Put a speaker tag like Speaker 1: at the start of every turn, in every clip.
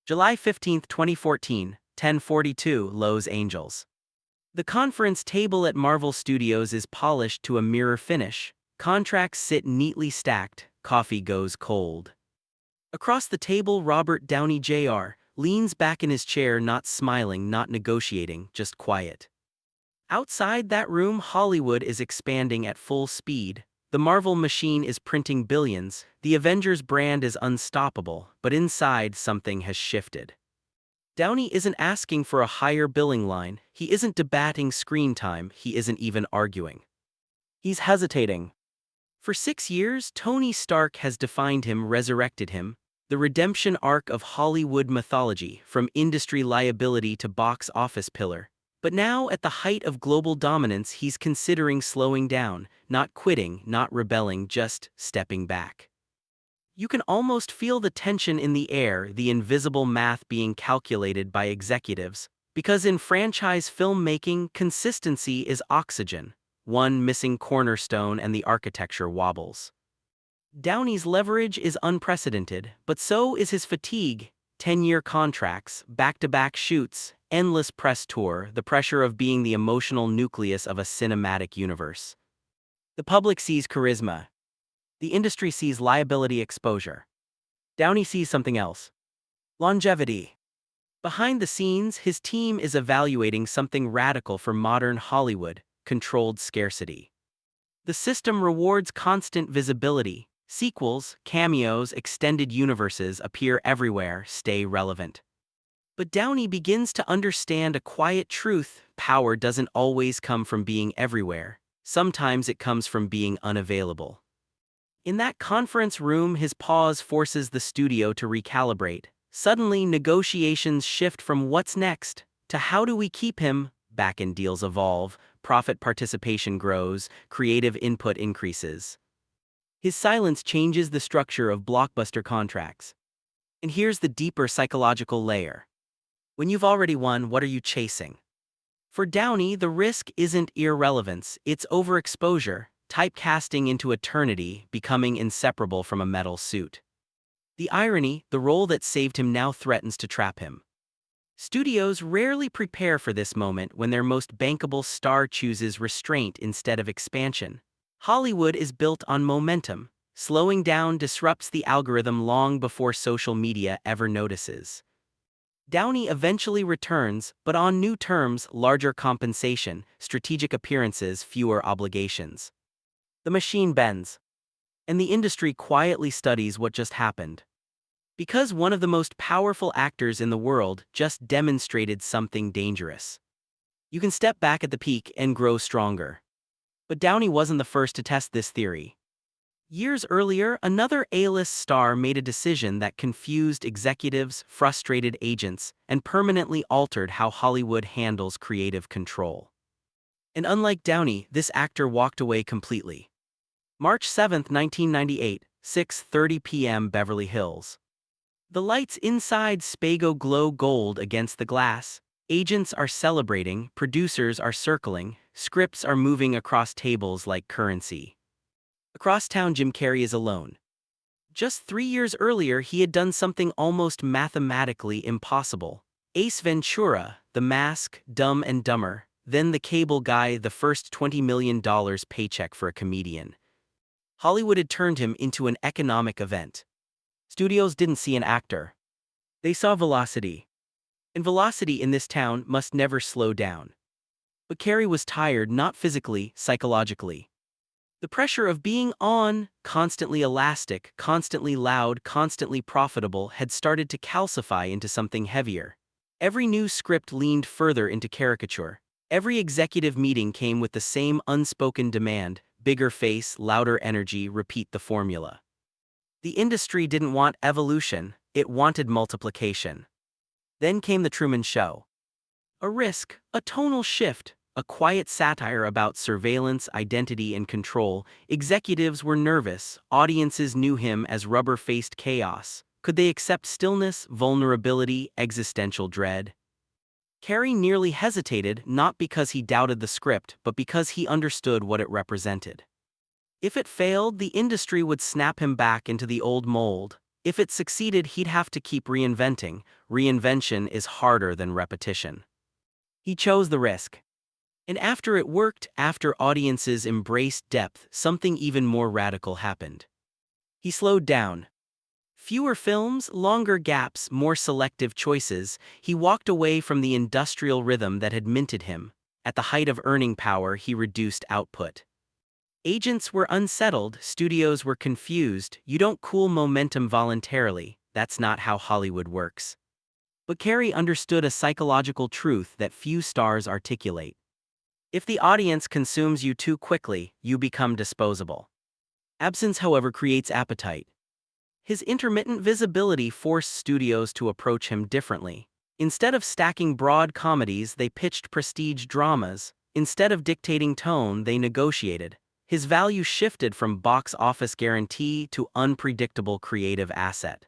Speaker 1: July 15, 2014, 10:42, Los Angeles. The conference table at Marvel Studios is polished to a mirror finish. Contracts sit neatly stacked, coffee goes cold. Across the table, Robert Downey Jr. leans back in his chair, not smiling, not negotiating, just quiet. Outside that room, Hollywood is expanding at full speed. The Marvel machine is printing billions, the Avengers brand is unstoppable, but inside something has shifted. Downey isn't asking for a higher billing line, he isn't debating screen time, he isn't even arguing. He's hesitating. For 6 years, Tony Stark has defined him, resurrected him, the redemption arc of Hollywood mythology, from industry liability to box office pillar. But now, at the height of global dominance, he's considering slowing down, not quitting, not rebelling, just stepping back. You can almost feel the tension in the air, the invisible math being calculated by executives, because in franchise filmmaking, consistency is oxygen. One missing cornerstone and the architecture wobbles. Downey's leverage is unprecedented, but so is his fatigue. 10-year contracts, back-to-back shoots, endless press tour, the pressure of being the emotional nucleus of a cinematic universe. The public sees charisma. The industry sees liability, exposure. Downey sees something else. Longevity. Behind the scenes, his team is evaluating something radical for modern Hollywood: controlled scarcity. The system rewards constant visibility. Sequels, cameos, extended universes appear everywhere, stay relevant. But Downey begins to understand a quiet truth: power doesn't always come from being everywhere. Sometimes it comes from being unavailable. In that conference room, his pause forces the studio to recalibrate. Suddenly, negotiations shift from what's next to how do we keep him. Back-end deals evolve, profit participation grows, creative input increases. His silence changes the structure of blockbuster contracts. And here's the deeper psychological layer. When you've already won, what are you chasing? For Downey, the risk isn't irrelevance, it's overexposure, typecasting into eternity, becoming inseparable from a metal suit. The irony: the role that saved him now threatens to trap him. Studios rarely prepare for this moment when their most bankable star chooses restraint instead of expansion. Hollywood is built on momentum. Slowing down disrupts the algorithm long before social media ever notices. Downey eventually returns, but on new terms: larger compensation, strategic appearances, fewer obligations. The machine bends. And the industry quietly studies what just happened. Because one of the most powerful actors in the world just demonstrated something dangerous. You can step back at the peak and grow stronger. But Downey wasn't the first to test this theory. Years earlier, another A-list star made a decision that confused executives, frustrated agents, and permanently altered how Hollywood handles creative control. And unlike Downey, this actor walked away completely. March 7, 1998, 6:30 p.m. Beverly Hills. The lights inside Spago glow gold against the glass. Agents are celebrating, producers are circling, scripts are moving across tables like currency. Across town, Jim Carrey is alone. Just 3 years earlier, he had done something almost mathematically impossible. Ace Ventura, The Mask, Dumb and Dumber, then The Cable Guy, the first $20 million paycheck for a comedian. Hollywood had turned him into an economic event. Studios didn't see an actor. They saw velocity. And velocity in this town must never slow down. But Carrey was tired, not physically, psychologically. The pressure of being on, constantly elastic, constantly loud, constantly profitable, had started to calcify into something heavier. Every new script leaned further into caricature. Every executive meeting came with the same unspoken demand: bigger face, louder energy, repeat the formula. The industry didn't want evolution, it wanted multiplication. Then came The Truman Show. A risk, a tonal shift, a quiet satire about surveillance, identity, and control. Executives were nervous, audiences knew him as rubber-faced chaos. Could they accept stillness, vulnerability, existential dread? Carrey nearly hesitated, not because he doubted the script, but because he understood what it represented. If it failed, the industry would snap him back into the old mold. If it succeeded, he'd have to keep reinventing. Reinvention is harder than repetition. He chose the risk. And after it worked, after audiences embraced depth, something even more radical happened. He slowed down. Fewer films, longer gaps, more selective choices. He walked away from the industrial rhythm that had minted him. At the height of earning power, he reduced output. Agents were unsettled, studios were confused. You don't cool momentum voluntarily. That's not how Hollywood works. But Carey understood a psychological truth that few stars articulate. If the audience consumes you too quickly, you become disposable. Absence, however, creates appetite. His intermittent visibility forced studios to approach him differently. Instead of stacking broad comedies, they pitched prestige dramas. Instead of dictating tone, they negotiated. His value shifted from box office guarantee to unpredictable creative asset.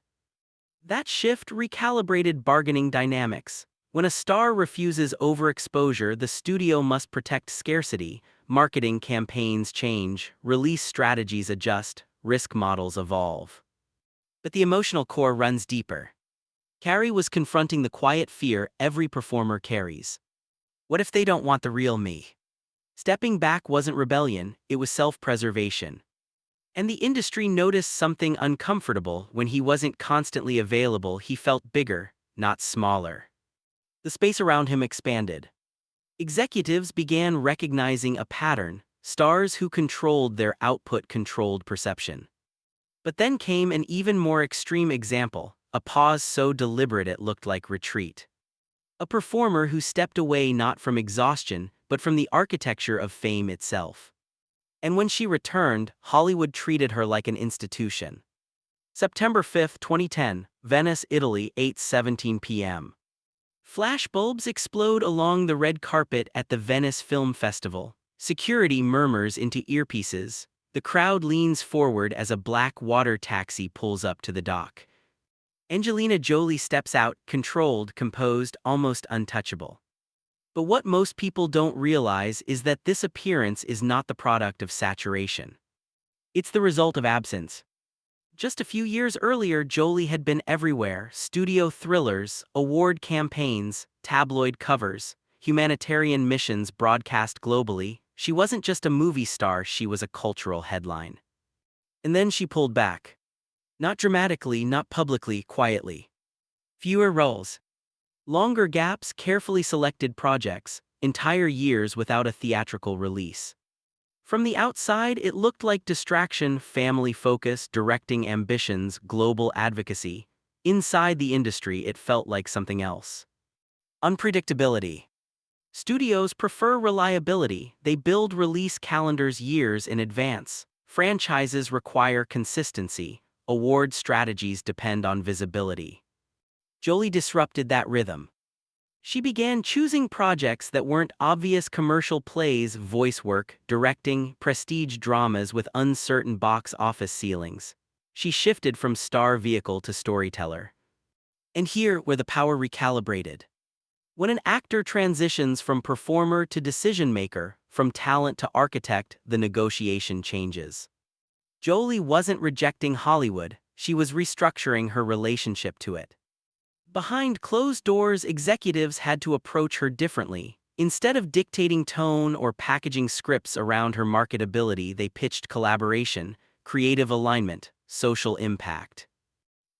Speaker 1: That shift recalibrated bargaining dynamics. When a star refuses overexposure, the studio must protect scarcity. Marketing campaigns change, release strategies adjust, risk models evolve. But the emotional core runs deeper. Carey was confronting the quiet fear every performer carries. What if they don't want the real me? Stepping back wasn't rebellion, it was self-preservation. And the industry noticed something uncomfortable. When he wasn't constantly available, he felt bigger, not smaller. The space around him expanded. Executives began recognizing a pattern. Stars who controlled their output controlled perception. But then came an even more extreme example, a pause so deliberate it looked like retreat. A performer who stepped away not from exhaustion, but from the architecture of fame itself. And when she returned, Hollywood treated her like an institution. September 5, 2010, Venice, Italy, 8:17 p.m. Flashbulbs explode along the red carpet at the Venice Film Festival. Security murmurs into earpieces. The crowd leans forward as a black water taxi pulls up to the dock. Angelina Jolie steps out, controlled, composed, almost untouchable. But what most people don't realize is that this appearance is not the product of saturation. It's the result of absence. Just a few years earlier, Jolie had been everywhere: studio thrillers, award campaigns, tabloid covers, humanitarian missions broadcast globally. She wasn't just a movie star, she was a cultural headline. And then she pulled back. Not dramatically, not publicly, quietly. Fewer roles. Longer gaps, carefully selected projects, entire years without a theatrical release. From the outside, it looked like distraction, family focus, directing ambitions, global advocacy. Inside the industry, it felt like something else. Unpredictability. Studios prefer reliability. They build release calendars years in advance. Franchises require consistency. Award strategies depend on visibility. Jolie disrupted that rhythm. She began choosing projects that weren't obvious commercial plays, voice work, directing, prestige dramas with uncertain box office ceilings. She shifted from star vehicle to storyteller. And here, where the power recalibrated. When an actor transitions from performer to decision-maker, from talent to architect, the negotiation changes. Jolie wasn't rejecting Hollywood, she was restructuring her relationship to it. Behind closed doors, executives had to approach her differently. Instead of dictating tone or packaging scripts around her marketability, they pitched collaboration, creative alignment, social impact.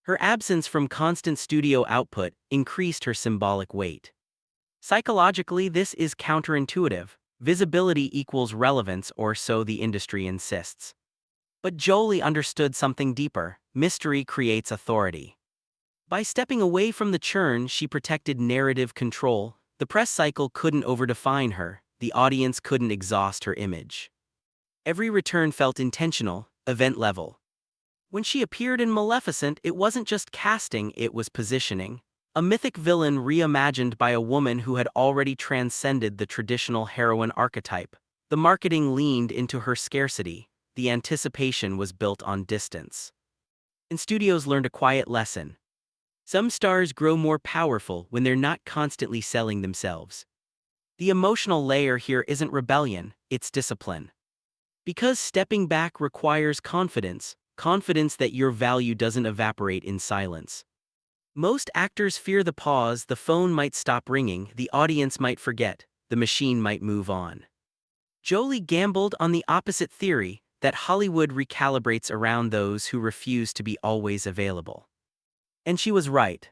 Speaker 1: Her absence from constant studio output increased her symbolic weight. Psychologically, this is counterintuitive. Visibility equals relevance, or so the industry insists. But Jolie understood something deeper. Mystery creates authority. By stepping away from the churn, she protected narrative control. The press cycle couldn't overdefine her. The audience couldn't exhaust her image. Every return felt intentional, event level. When she appeared in Maleficent, it wasn't just casting, it was positioning. A mythic villain reimagined by a woman who had already transcended the traditional heroine archetype. The marketing leaned into her scarcity. The anticipation was built on distance. And studios learned a quiet lesson. Some stars grow more powerful when they're not constantly selling themselves. The emotional layer here isn't rebellion, it's discipline. Because stepping back requires confidence, confidence that your value doesn't evaporate in silence. Most actors fear the pause, the phone might stop ringing, the audience might forget, the machine might move on. Jolie gambled on the opposite theory, that Hollywood recalibrates around those who refuse to be always available. And she was right.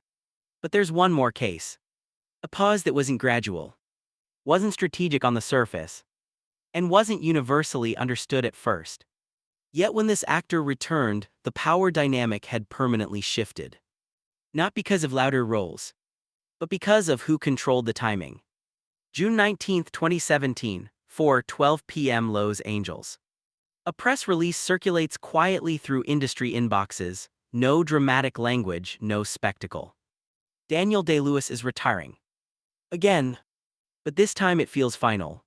Speaker 1: But there's one more case. A pause that wasn't gradual, wasn't strategic on the surface, and wasn't universally understood at first. Yet when this actor returned, the power dynamic had permanently shifted. Not because of louder roles, but because of who controlled the timing. June 19, 2017, 4:12 p.m. Los Angeles. A press release circulates quietly through industry inboxes, no dramatic language, no spectacle. Daniel Day-Lewis is retiring. Again. But this time it feels final.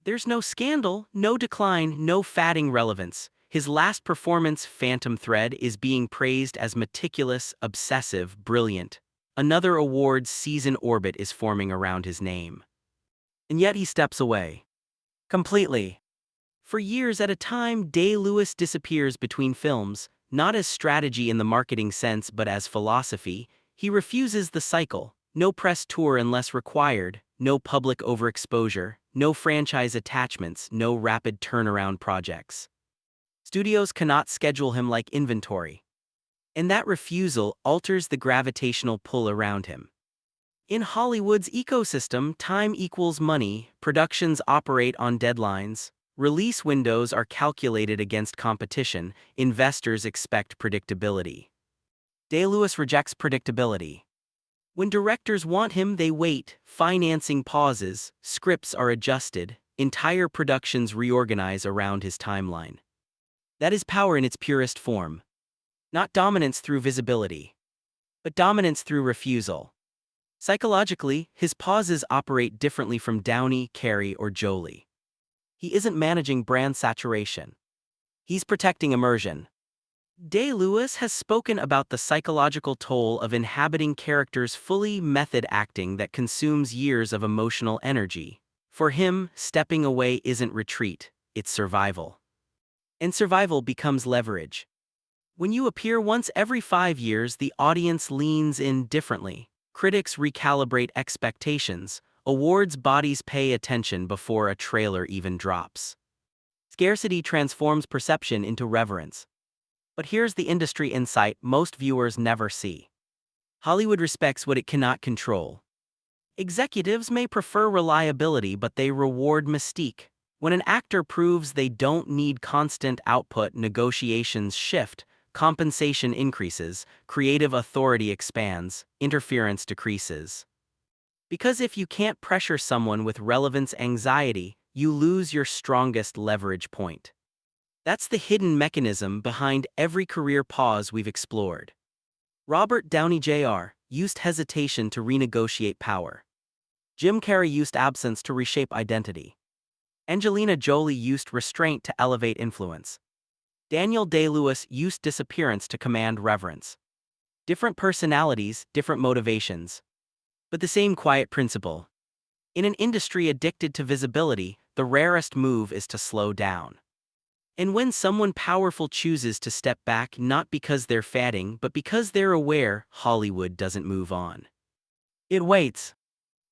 Speaker 1: There's no scandal, no decline, no fading relevance. His last performance, Phantom Thread, is being praised as meticulous, obsessive, brilliant. Another awards season orbit is forming around his name. And yet he steps away. Completely. For years at a time, Day-Lewis disappears between films, not as strategy in the marketing sense but as philosophy. He refuses the cycle. No press tour unless required, no public overexposure, no franchise attachments, no rapid turnaround projects. Studios cannot schedule him like inventory. And that refusal alters the gravitational pull around him. In Hollywood's ecosystem, time equals money, productions operate on deadlines, release windows are calculated against competition, investors expect predictability. Day-Lewis rejects predictability. When directors want him, they wait, financing pauses, scripts are adjusted, entire productions reorganize around his timeline. That is power in its purest form. Not dominance through visibility, but dominance through refusal. Psychologically, his pauses operate differently from Downey, Carey, or Jolie. He isn't managing brand saturation. He's protecting immersion. Day-Lewis has spoken about the psychological toll of inhabiting characters fully, method acting that consumes years of emotional energy. For him, stepping away isn't retreat, it's survival. And survival becomes leverage. When you appear once every 5 years, the audience leans in differently. Critics recalibrate expectations, awards bodies pay attention before a trailer even drops. Scarcity transforms perception into reverence. But here's the industry insight most viewers never see. Hollywood respects what it cannot control. Executives may prefer reliability, but they reward mystique. When an actor proves they don't need constant output, negotiations shift, compensation increases, creative authority expands, interference decreases. Because if you can't pressure someone with relevance anxiety, you lose your strongest leverage point. That's the hidden mechanism behind every career pause we've explored. Robert Downey Jr. used hesitation to renegotiate power. Jim Carrey used absence to reshape identity. Angelina Jolie used restraint to elevate influence. Daniel Day-Lewis used disappearance to command reverence. Different personalities, different motivations. But the same quiet principle. In an industry addicted to visibility, the rarest move is to slow down. And when someone powerful chooses to step back, not because they're fading, but because they're aware, Hollywood doesn't move on. It waits.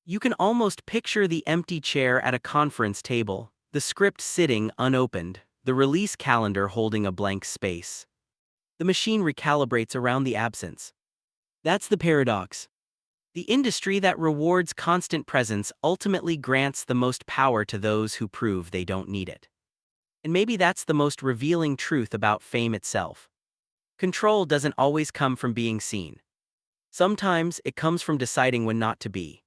Speaker 1: You can almost picture the empty chair at a conference table, the script sitting unopened, the release calendar holding a blank space. The machine recalibrates around the absence. That's the paradox. The industry that rewards constant presence ultimately grants the most power to those who prove they don't need it. And maybe that's the most revealing truth about fame itself. Control doesn't always come from being seen. Sometimes it comes from deciding when not to be.